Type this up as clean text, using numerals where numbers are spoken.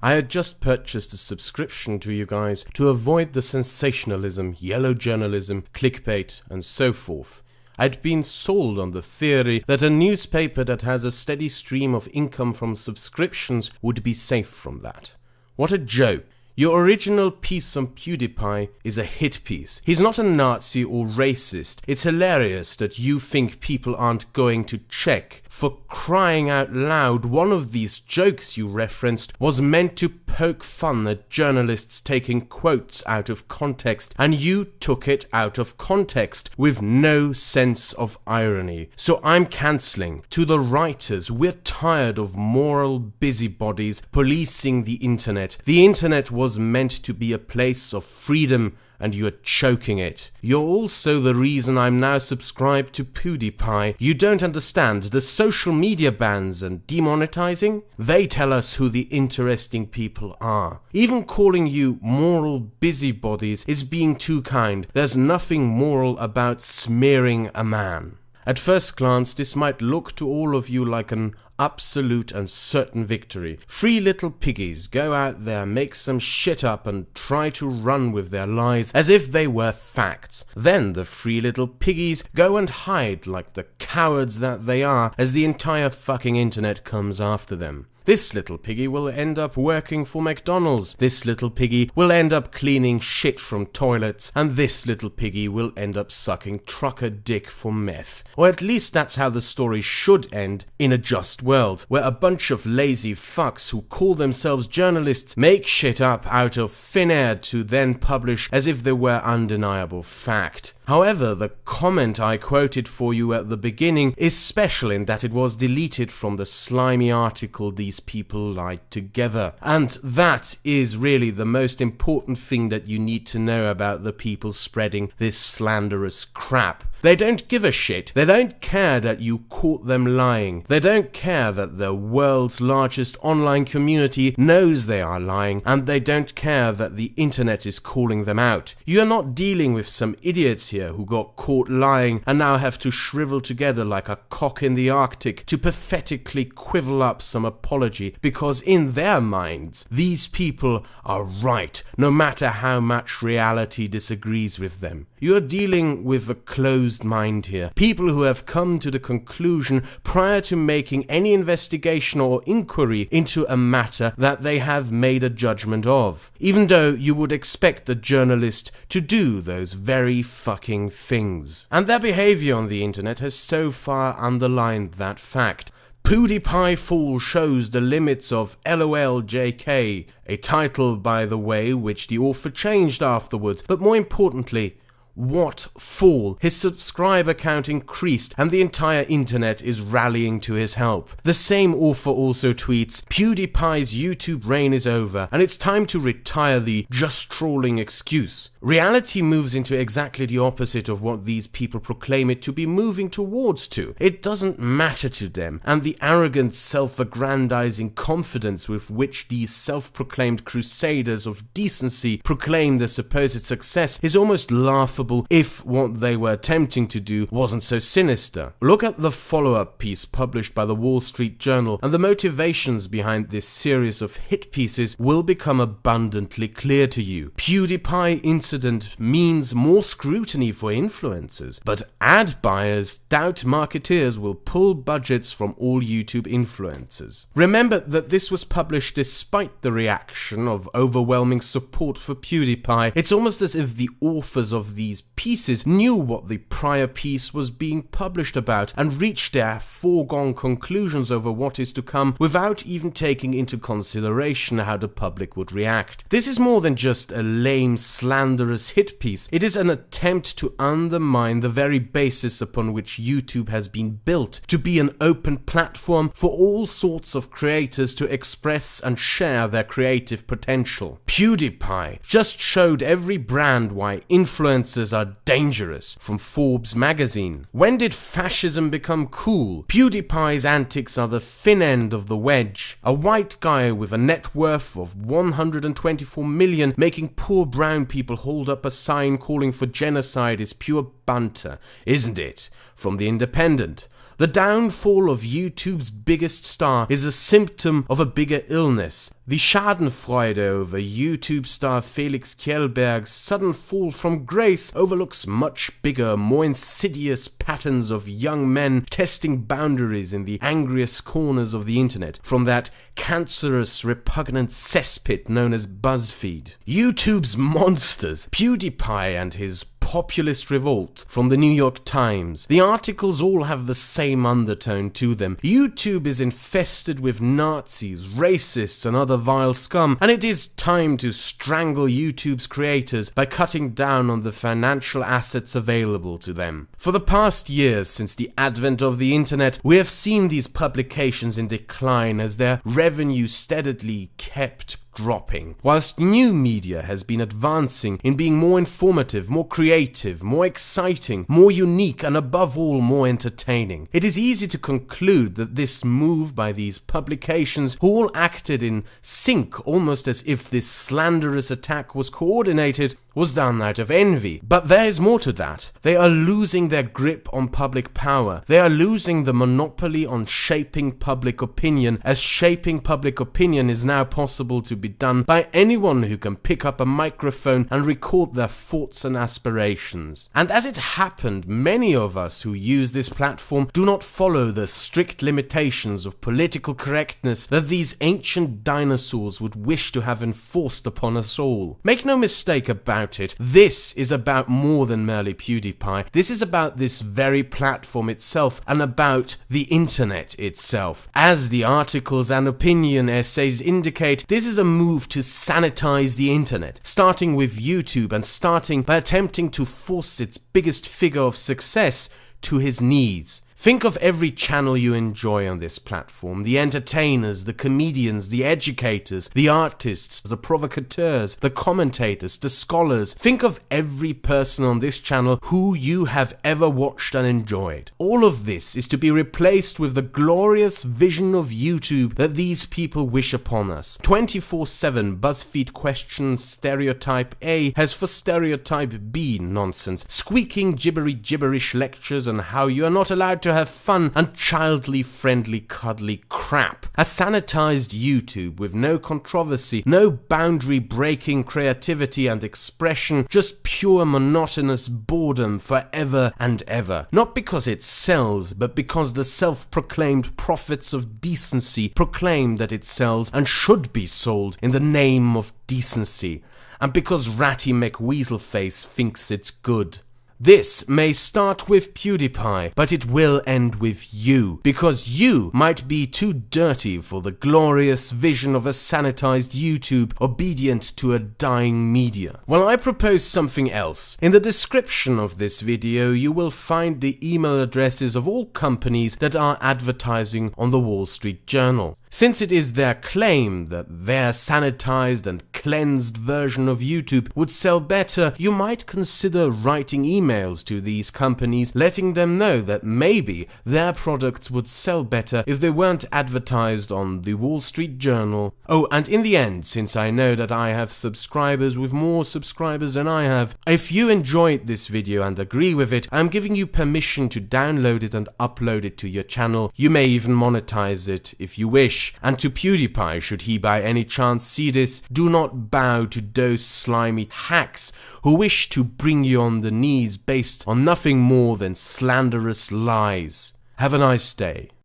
I had just purchased a subscription to you guys to avoid the sensationalism, yellow journalism, clickbait, and so forth. I'd been sold on the theory that a newspaper that has a steady stream of income from subscriptions would be safe from that. What a joke. Your original piece on PewDiePie is a hit piece. He's not a Nazi or racist. It's hilarious that you think people aren't going to check. For crying out loud, one of these jokes you referenced was meant to poke fun at journalists taking quotes out of context, and you took it out of context with no sense of irony. So I'm cancelling. To the writers, we're tired of moral busybodies policing the internet. The internet was meant to be a place of freedom, and you're choking it. You're also the reason I'm now subscribed to PewDiePie. You don't understand the social media bans and demonetizing? They tell us who the interesting people are. Even calling you moral busybodies is being too kind. There's nothing moral about smearing a man. At first glance, this might look to all of you like an absolute and certain victory. Three little piggies go out there, make some shit up, and try to run with their lies as if they were facts. Then the three little piggies go and hide like the cowards that they are as the entire fucking internet comes after them. This little piggy will end up working for McDonald's. This little piggy will end up cleaning shit from toilets. And this little piggy will end up sucking trucker dick for meth. Or at least that's how the story should end in a just world, where a bunch of lazy fucks who call themselves journalists make shit up out of thin air to then publish as if they were undeniable fact. However, the comment I quoted for you at the beginning is special in that it was deleted from the slimy article these people lied together. And that is really the most important thing that you need to know about the people spreading this slanderous crap. They don't give a shit. They don't care that you caught them lying. They don't care that the world's largest online community knows they are lying, and they don't care that the internet is calling them out. You are not dealing with some idiots here who got caught lying and now have to shrivel together like a cock in the Arctic to pathetically quivel up some apology, because in their minds, these people are right, no matter how much reality disagrees with them. You are dealing with a closed mind here. People who have come to the conclusion prior to making any investigation or inquiry into a matter that they have made a judgment of. Even though you would expect the journalist to do those very fucking things. And their behavior on the internet has so far underlined that fact. PewDiePie Fool shows the limits of LOL JK, a title, by the way, which the author changed afterwards, but more importantly, what fool? His subscriber count increased and the entire internet is rallying to his help. The same author also tweets, PewDiePie's YouTube reign is over and it's time to retire the just trolling excuse. Reality moves into exactly the opposite of what these people proclaim it to be moving towards to. It doesn't matter to them, and the arrogant, self-aggrandizing confidence with which these self-proclaimed crusaders of decency proclaim their supposed success is almost laughable if what they were attempting to do wasn't so sinister. Look at the follow-up piece published by the Wall Street Journal, and the motivations behind this series of hit pieces will become abundantly clear to you. PewDiePie incident means more scrutiny for influencers, but ad buyers doubt marketeers will pull budgets from all YouTube influencers. Remember that this was published despite the reaction of overwhelming support for PewDiePie. It's almost as if the authors of these pieces knew what the prior piece was being published about and reached their foregone conclusions over what is to come without even taking into consideration how the public would react. This is more than just a lame slanderous hit piece. It is an attempt to undermine the very basis upon which YouTube has been built, to be an open platform for all sorts of creators to express and share their creative potential. PewDiePie just showed every brand why influencers are dangerous, from Forbes magazine. When did fascism become cool? PewDiePie's antics are the thin end of the wedge. A white guy with a net worth of 124 million making poor brown people hold up a sign calling for genocide is pure banter, isn't it? From The Independent. The downfall of YouTube's biggest star is a symptom of a bigger illness. The Schadenfreude over YouTube star Felix Kjellberg's sudden fall from grace overlooks much bigger, more insidious patterns of young men testing boundaries in the angriest corners of the internet, from that cancerous, repugnant cesspit known as BuzzFeed. YouTube's monsters, PewDiePie and his populist revolt from the New York Times. The articles all have the same undertone to them. YouTube is infested with Nazis, racists and other vile scum, and it is time to strangle YouTube's creators by cutting down on the financial assets available to them. For the past years since the advent of the internet, we have seen these publications in decline as their revenue steadily kept dropping, whilst new media has been advancing in being more informative, more creative, more exciting, more unique, and above all, more entertaining. It is easy to conclude that this move by these publications, who all acted in sync, almost as if this slanderous attack was coordinated, was done out of envy. But there is more to that. They are losing their grip on public power. They are losing the monopoly on shaping public opinion, as shaping public opinion is now possible to be done by anyone who can pick up a microphone and record their thoughts and aspirations. And as it happened, many of us who use this platform do not follow the strict limitations of political correctness that these ancient dinosaurs would wish to have enforced upon us all. Make no mistake about it, this is about more than merely PewDiePie. This is about this very platform itself and about the internet itself. As the articles and opinion essays indicate, this is a move to sanitize the internet, starting with YouTube and starting by attempting to force its biggest figure of success to his knees. Think of every channel you enjoy on this platform, the entertainers, the comedians, the educators, the artists, the provocateurs, the commentators, the scholars. Think of every person on this channel who you have ever watched and enjoyed. All of this is to be replaced with the glorious vision of YouTube that these people wish upon us. 24/7 BuzzFeed questions stereotype A has for stereotype B nonsense, squeaking gibberish lectures on how you are not allowed to have fun and childly friendly cuddly crap. A sanitized YouTube with no controversy, no boundary breaking creativity and expression, just pure monotonous boredom forever and ever. Not because it sells, but because the self-proclaimed prophets of decency proclaim that it sells and should be sold in the name of decency, and because Ratty McWeaselface thinks it's good. This may start with PewDiePie, but it will end with you, because you might be too dirty for the glorious vision of a sanitized YouTube obedient to a dying media. Well, I propose something else. In the description of this video, you will find the email addresses of all companies that are advertising on the Wall Street Journal. Since it is their claim that their sanitized and cleansed version of YouTube would sell better, you might consider writing emails to these companies letting them know that maybe their products would sell better if they weren't advertised on the Wall Street Journal. Oh, and in the end, since I know that I have subscribers with more subscribers than I have, if you enjoyed this video and agree with it, I'm giving you permission to download it and upload it to your channel. You may even monetize it if you wish. And to PewDiePie, should he by any chance see this, do not bow to those slimy hacks who wish to bring you on the knees based on nothing more than slanderous lies. Have a nice day.